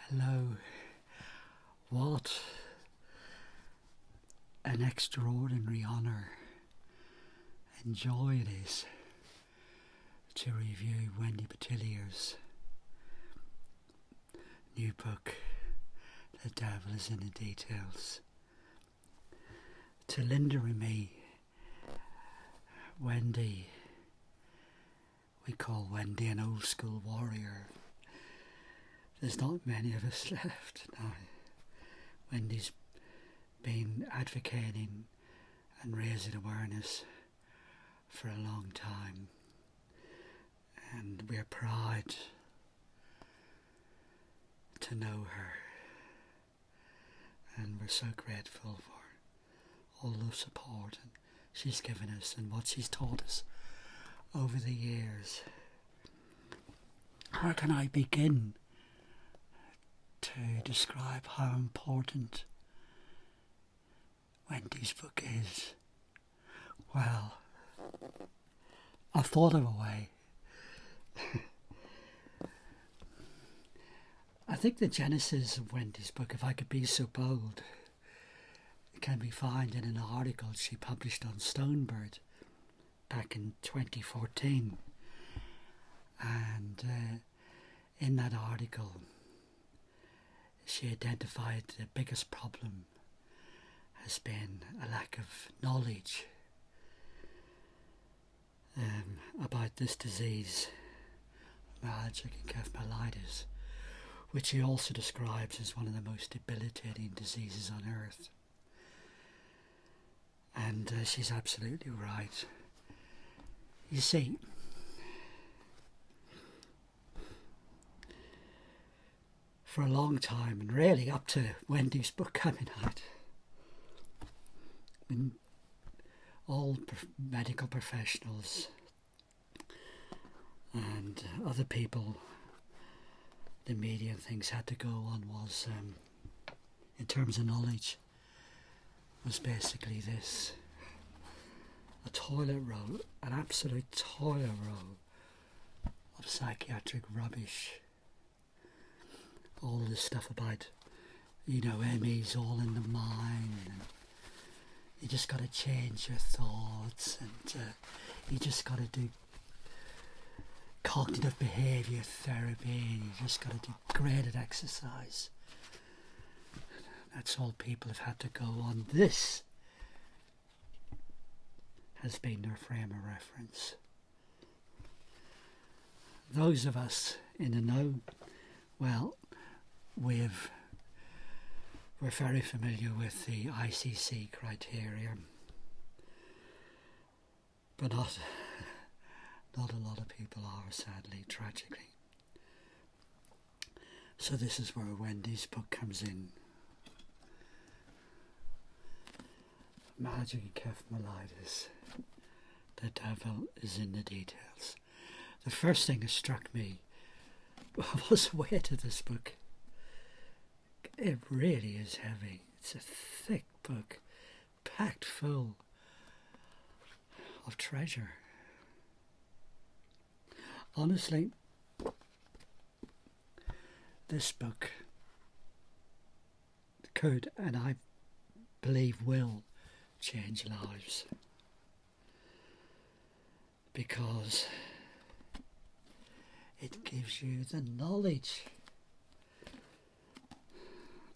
Hello. What an extraordinary honour and joy it is to review Wendy Petillier's new book, The Devil is in the Details. To Linda and me, Wendy, we call Wendy an old school warrior. There's not many of us left now. Wendy's been advocating and raising awareness for a long time, and we're proud to know her, and we're so grateful for all the support she's given us and what she's taught us over the years. How can I begin to describe how important Wendy's book is? Well, I thought of a way. I think the genesis of Wendy's book, if I could be so bold, can be found in an article she published on Stonebird back in 2014. And in that article, she identified the biggest problem has been a lack of knowledge about this disease, myalgic encephalitis, which she also describes as one of the most debilitating diseases on earth. And she's absolutely right. You see, for a long time, and really up to Wendy's book coming out, when all medical professionals and other people, the media and things had to go on was, in terms of knowledge, was basically this: a toilet roll, an absolute toilet roll of psychiatric rubbish. All this stuff about, ME's all in the mind, and you just got to change your thoughts, and you just got to do cognitive behaviour therapy, and you just got to do graded exercise. That's all people have had to go on. This has been their frame of reference. Those of us in the know, well, we're very familiar with the ICC criteria, but not a lot of people are, sadly, tragically. So this is where Wendy's book comes in. Myalgic encephalitis. The devil is in the details. The first thing that struck me was the weight of this book. It really is heavy. It's a thick book, packed full of treasure. Honestly, this book could, and I believe will, change lives, because it gives you the knowledge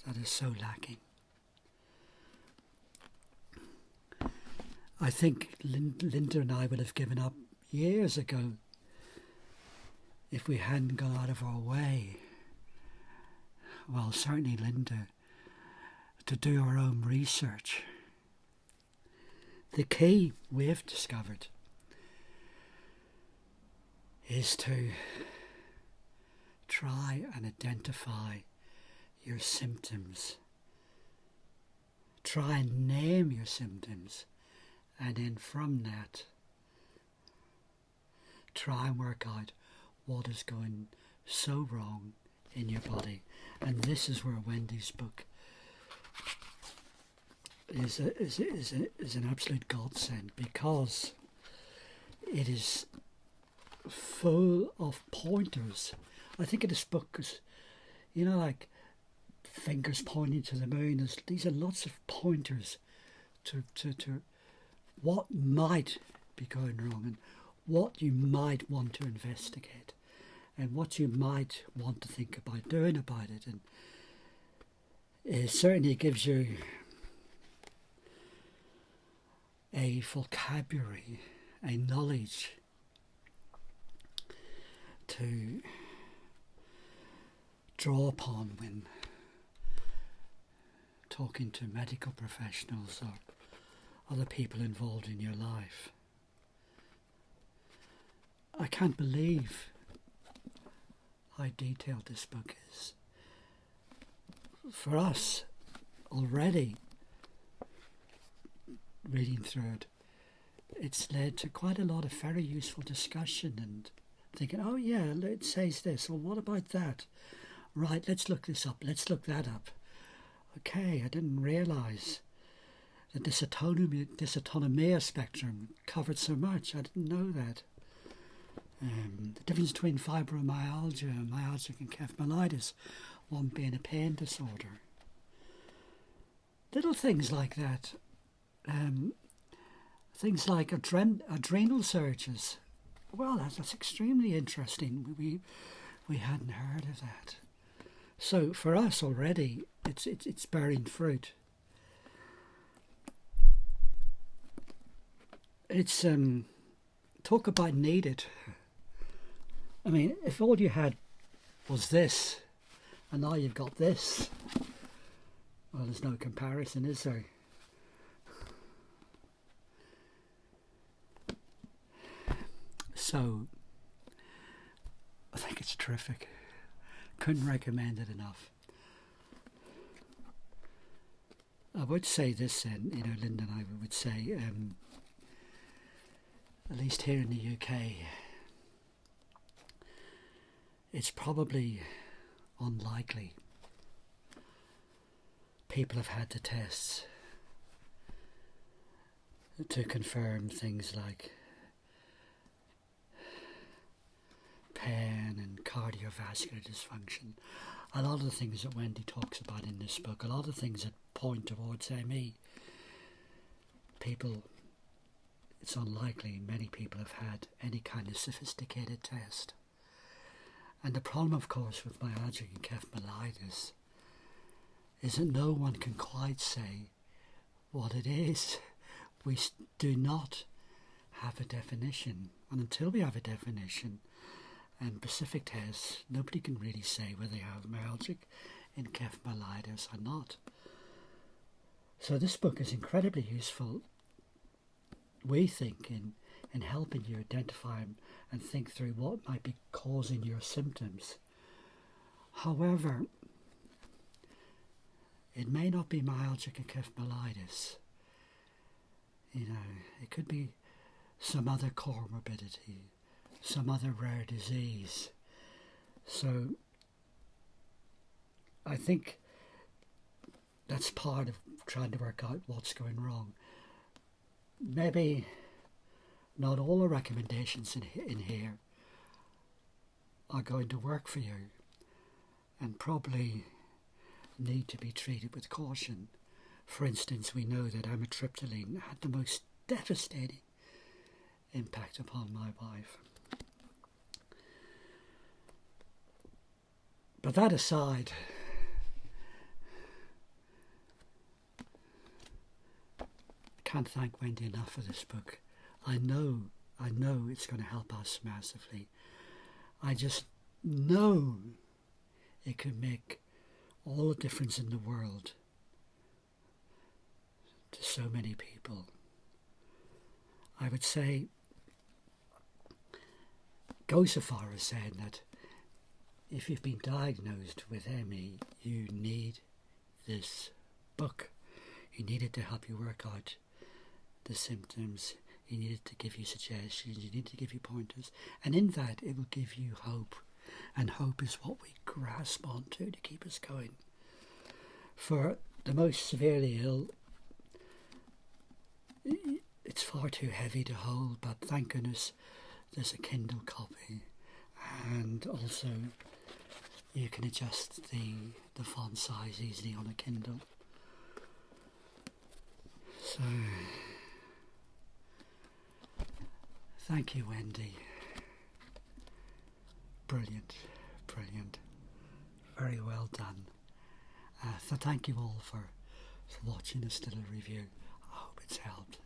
that is so lacking. I think Linda and I would have given up years ago if we hadn't gone out of our way, well, certainly Linda, to do our own research. The key we've discovered is to try and identify your symptoms. Try and name your symptoms, and then from that, try and work out what is going so wrong in your body. And this is where Wendy's book is an absolute godsend, because it is full of pointers. I think of this book as, like fingers pointing to the moon. These are lots of pointers to what might be going wrong and what you might want to investigate and what you might want to think about doing about it. And it certainly gives you a vocabulary, a knowledge to draw upon when talking to medical professionals or other people involved in your life. I can't believe how detailed this book is. For us, already, reading through it, it's led to quite a lot of very useful discussion and thinking, oh yeah, it says this, well what about that? Right, let's look this up, let's look that up. Okay, I didn't realise that this dysautonomia spectrum covered so much. I didn't know that. The difference between fibromyalgia and myalgic encephalitis, one being a pain disorder. Little things like that. Things like adrenal surges. Well, that's extremely interesting. We hadn't heard of that. So for us already, it's bearing fruit. It's talk about needed. I mean, if all you had was this, and now you've got this, well, there's no comparison, is there? So, I think it's terrific. Couldn't recommend it enough. I would say this, and Linda and I would say, at least here in the UK, it's probably unlikely people have had the tests to confirm things like pain and cardiovascular dysfunction. A lot of the things that Wendy talks about in this book, a lot of things that point towards ME, people, it's unlikely many people have had any kind of sophisticated test. And the problem, of course, with myalgic encephalitis is that no one can quite say what it is. We do not have a definition. And until we have a definition and specific tests, nobody can really say whether they have myalgic encephalitis or not. So this book is incredibly useful, we think, in helping you identify and think through what might be causing your symptoms. However, it may not be myalgic encephalitis. It could be some other comorbidity, some other rare disease. So I think that's part of trying to work out what's going wrong. Maybe not all the recommendations in here are going to work for you and probably need to be treated with caution. For instance, we know that amitriptyline had the most devastating impact upon my wife. But that aside, I can't thank Wendy enough for this book. I know it's going to help us massively. I just know it can make all the difference in the world to so many people. I would say, go so far as saying that if you've been diagnosed with ME, you need this book. You need it to help you work out the symptoms. You need it to give you suggestions. You need to give you pointers. And in that, it will give you hope. And hope is what we grasp onto to keep us going. For the most severely ill, it's far too heavy to hold, but thank goodness there's a Kindle copy. And also you can adjust the font size easily on a Kindle. So, thank you, Wendy. Brilliant, brilliant. Very well done. So thank you all for watching this little review. I hope it's helped.